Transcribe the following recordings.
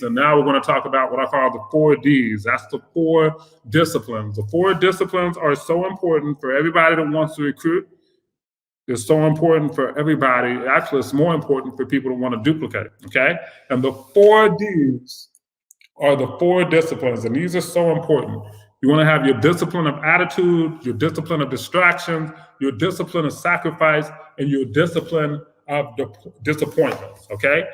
And now we're going to talk about what I call the 4 Ds. That's the 4 disciplines. The 4 disciplines are so important for everybody that wants to recruit. It's so important for everybody. Actually, it's more important for people that want to duplicate, okay? And the 4 Ds are the 4 disciplines, and these are so important. You want to have your discipline of attitude, your discipline of distractions, your discipline of sacrifice, and your discipline of disappointments, okay?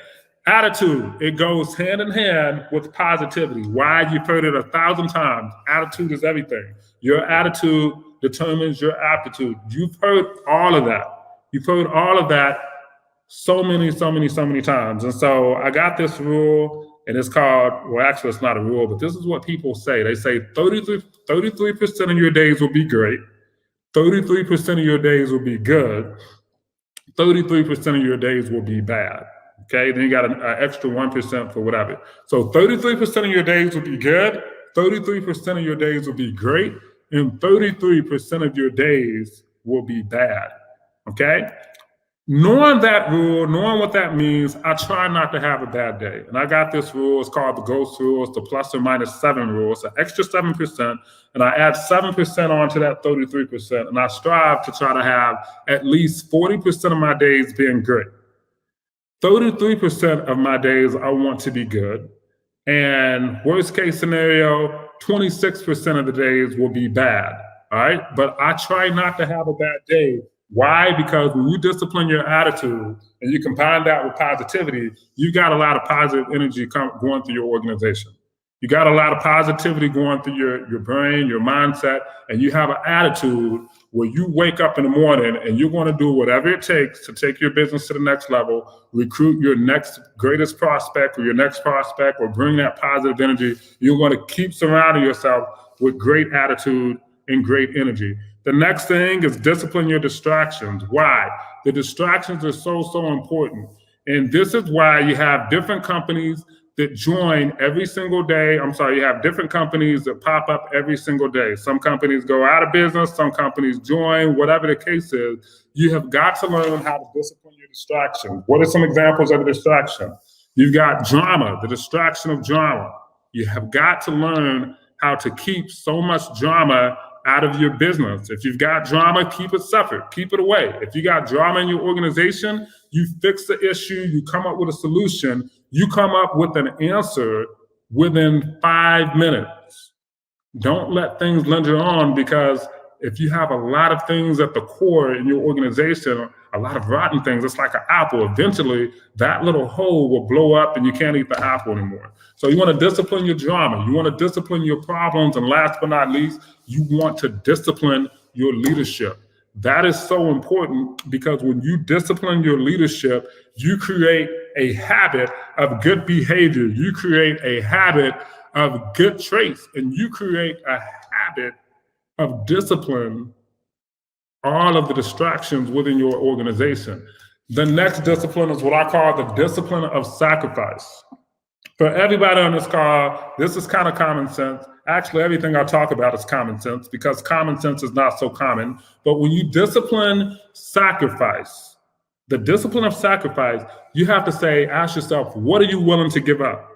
Attitude, it goes hand in hand with positivity. Why? You've heard it 1,000 times. Attitude is everything. Your attitude determines your aptitude. You've heard all of that. You've heard all of that so many times. And so I got this rule, and it's called, well, actually it's not a rule, but this is what people say. They say 33% of your days will be great, 33% of your days will be good, 33% of your days will be bad. Okay, then you got an extra 1% for whatever. So 33% of your days will be good, 33% of your days will be great, and 33% of your days will be bad. Okay? Knowing that rule, knowing what that means, I try not to have a bad day. And I got this rule, it's called the GHOST rule, it's the plus or minus 7 rule. It's an extra 7%, and I add 7% onto that 33%, and I strive to try to have at least 40% of my days being great. 33% of my days I want to be good, and worst case scenario, 26% of the days will be bad, all right? But I try not to have a bad day. Why? Because when you discipline your attitude and you combine that with positivity, you got a lot of positive energy going through your organization. You got a lot of positivity going through your brain, your mindset, and you have an attitude where you wake up in the morning and you're going to do whatever it takes to take your business to the next level, recruit your next greatest prospect or your next prospect, or bring that positive energy. You're going to keep surrounding yourself with great attitude and great energy. The next thing is discipline your distractions. Why? The distractions are so important. And this is why you have different companies that join every single day. You have different companies that pop up every single day. Some companies go out of business, some companies join, whatever the case is. You have got to learn how to discipline your distractions. What are some examples of a distraction? You've got drama, the distraction of drama. You have got to learn how to keep so much drama out of your business. If you've got drama, keep it separate, keep it away. If you got drama in your organization, you fix the issue, you come up with a solution, you come up with an answer within 5 minutes. Don't let things linger on, because if you have a lot of things at the core in your organization, a lot of rotten things, it's like an apple. Eventually, that little hole will blow up and you can't eat the apple anymore. So you want to discipline your drama. You want to discipline your problems. And last but not least, you want to discipline your leadership. That is so important, because when you discipline your leadership, you create a habit of good behavior. You create a habit of good traits, and you create a habit of discipline all of the distractions within your organization. The next discipline is what I call the discipline of sacrifice. For everybody on this call, this is kind of common sense. Actually, everything I talk about is common sense, because common sense is not so common. But when you discipline sacrifice, the discipline of sacrifice, you have to ask yourself, what are you willing to give up?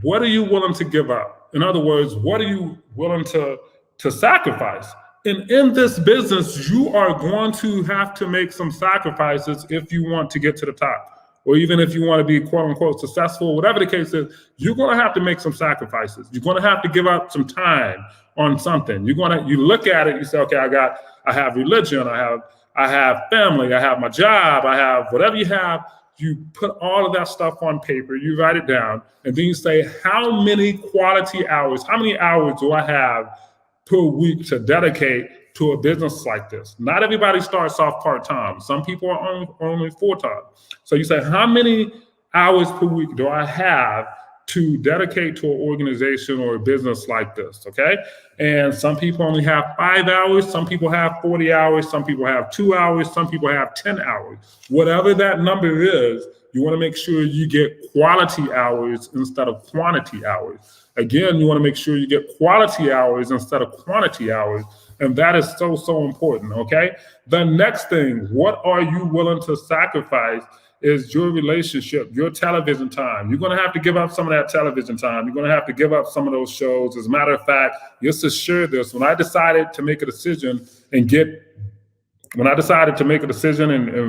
What are you willing to give up? In other words, what are you willing to sacrifice? And in this business, you are going to have to make some sacrifices if you want to get to the top, or even if you want to be quote unquote successful, whatever the case is, you're going to have to make some sacrifices. You're going to have to give up some time on something. You look at it, you say, okay, I have religion, I have family, I have my job, I have whatever you have. You put all of that stuff on paper, you write it down, and then you say, how many quality hours, how many hours do I have per week to dedicate to a business like this? Not everybody starts off part-time. Some people are only full-time. So you say, how many hours per week do I have to dedicate to an organization or a business like this, okay? And some people only have 5 hours, some people have 40 hours, some people have 2 hours, some people have 10 hours. Whatever that number is, you want to make sure you get quality hours instead of quantity hours. Again, you want to make sure you get quality hours instead of quantity hours. And that is so important, okay? The next thing, what are you willing to sacrifice is your relationship, your television time. You're going to have to give up some of that television time. You're going to have to give up some of those shows. As a matter of fact, just assure this, when I decided to make a decision and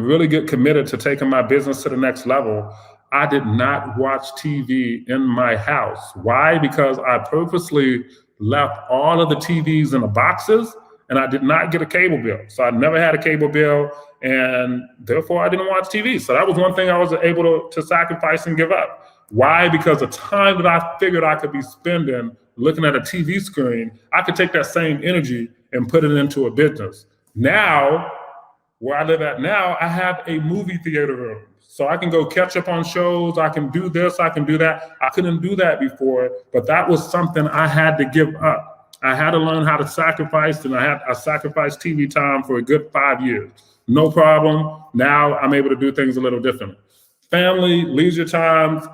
really get committed to taking my business to the next level, I did not watch TV in my house. Why? Because I purposely left all of the TVs in the boxes, and I did not get a cable bill. So I never had a cable bill, and therefore I didn't watch TV. So that was one thing I was able to sacrifice and give up. Why? Because the time that I figured I could be spending looking at a TV screen, I could take that same energy and put it into a business. Now, where I live at now, I have a movie theater room. So I can go catch up on shows, I can do this, I can do that. I couldn't do that before, but that was something I had to give up. I had to learn how to sacrifice, and I sacrificed TV time for a good 5 years. No problem. Now I'm able to do things a little different. Family, leisure times,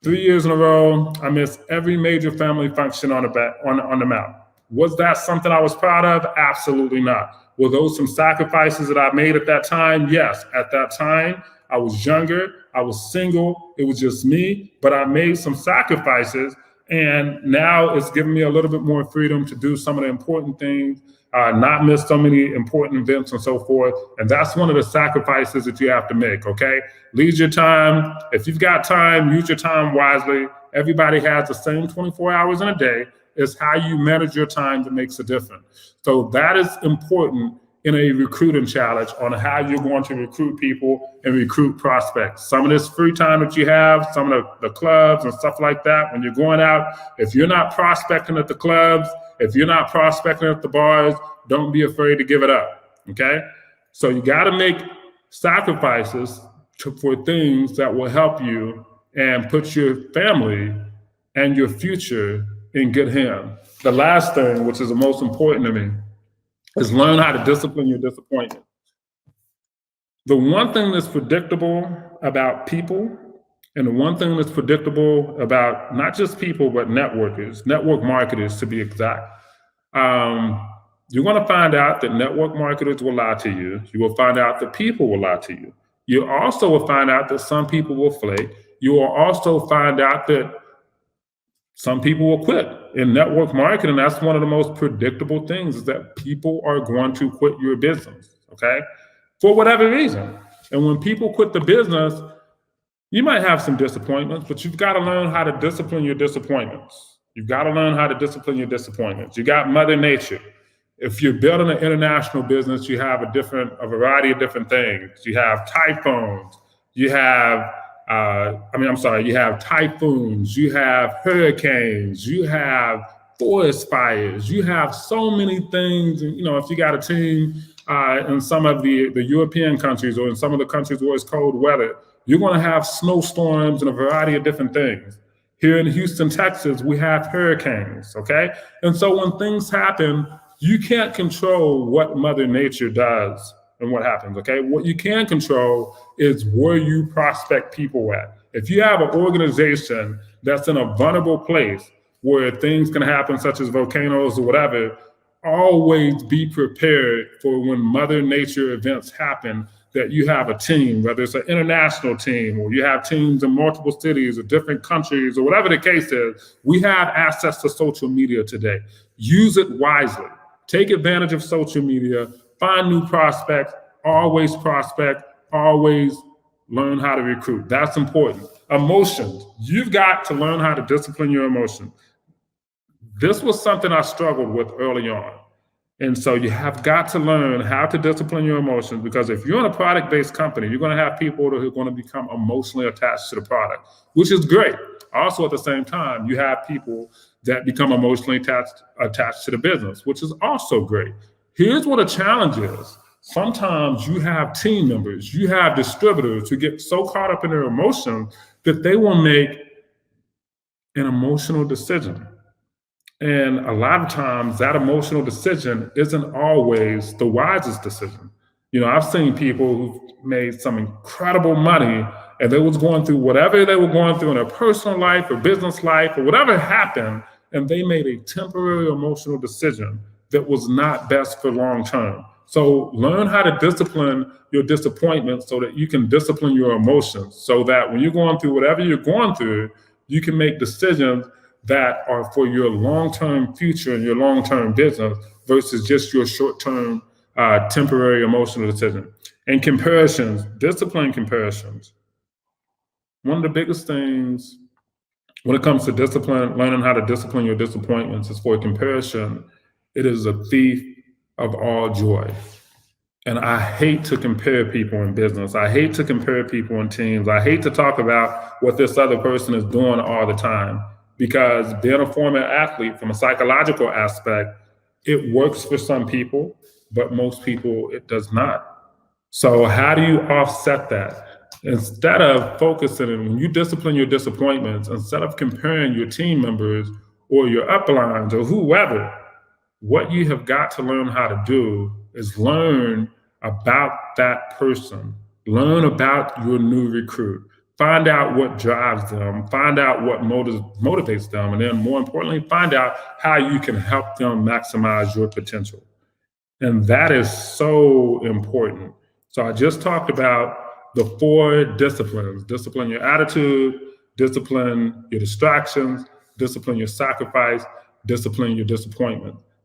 3 years in a row, I missed every major family function on the map. Was that something I was proud of? Absolutely not. Were those some sacrifices that I made at that time? Yes. At that time, I was younger, I was single, it was just me, but I made some sacrifices, and now it's given me a little bit more freedom to do some of the important things, not miss so many important events and so forth. And that's one of the sacrifices that you have to make, okay? Leisure time, if you've got time, use your time wisely. Everybody has the same 24 hours in a day. It's how you manage your time that makes a difference. So that is important in a recruiting challenge on how you're going to recruit people and recruit prospects. Some of this free time that you have, some of the clubs and stuff like that, when you're going out, if you're not prospecting at the clubs, if you're not prospecting at the bars, don't be afraid to give it up, okay? So you gotta make sacrifices for things that will help you and put your family and your future in good hands. The last thing, which is the most important to me, is learn how to discipline your disappointment. The one thing that's predictable about people, and the one thing that's predictable about not just people, but network marketers to be exact, you're going to find out that network marketers will lie to you. You will find out that people will lie to you. You also will find out that some people will flake. You will also find out that some people will quit. In network marketing, that's one of the most predictable things, is that people are going to quit your business, okay? For whatever reason. And when people quit the business, you might have some disappointments, but you've got to learn how to discipline your disappointments. You've got to learn how to discipline your disappointments. You got Mother Nature. If you're building an international business, you have a variety of different things. You have typhoons, you have typhoons, you have hurricanes, you have forest fires, you have so many things. And, if you got a team in some of the European countries, or in some of the countries where it's cold weather, you're going to have snowstorms and a variety of different things. Here in Houston, Texas, we have hurricanes, okay? And so when things happen, you can't control what Mother Nature does and what happens, okay? What you can control is where you prospect people at. If you have an organization that's in a vulnerable place where things can happen, such as volcanoes or whatever, always be prepared for when Mother Nature events happen, that you have a team, whether it's an international team or you have teams in multiple cities or different countries or whatever the case is. We have access to social media today. Use it wisely. Take advantage of social media. Find new prospects, always prospect, always learn how to recruit. That's important. Emotions. You've got to learn how to discipline your emotions. This was something I struggled with early on. And so you have got to learn how to discipline your emotions, because if you're in a product-based company, you're going to have people who are going to become emotionally attached to the product, which is great. Also, at the same time, you have people that become emotionally attached to the business, which is also great. Here's what a challenge is. Sometimes you have team members, you have distributors who get so caught up in their emotions that they will make an emotional decision. And a lot of times that emotional decision isn't always the wisest decision. I've seen people who've made some incredible money, and they was going through whatever they were going through in their personal life or business life or whatever happened, and they made a temporary emotional decision that was not best for long term. So learn how to discipline your disappointment so that you can discipline your emotions, so that when you're going through whatever you're going through, you can make decisions that are for your long-term future and your long-term business versus just your short-term, temporary emotional decision. And comparisons, discipline comparisons. One of the biggest things when it comes to discipline, learning how to discipline your disappointments is for comparison. It is a thief of all joy. And I hate to compare people in business. I hate to compare people in teams. I hate to talk about what this other person is doing all the time, because being a former athlete, from a psychological aspect, it works for some people, but most people it does not. So how do you offset that? Instead of focusing, when you discipline your disappointments, instead of comparing your team members or your uplines or whoever, what you have got to learn how to do is learn about that person, learn about your new recruit, find out what drives them, find out what motivates them, and then more importantly, find out how you can help them maximize your potential. And that is so important. So I just talked about the 4 disciplines: discipline your attitude, discipline your distractions, discipline your sacrifice, discipline your disappointment.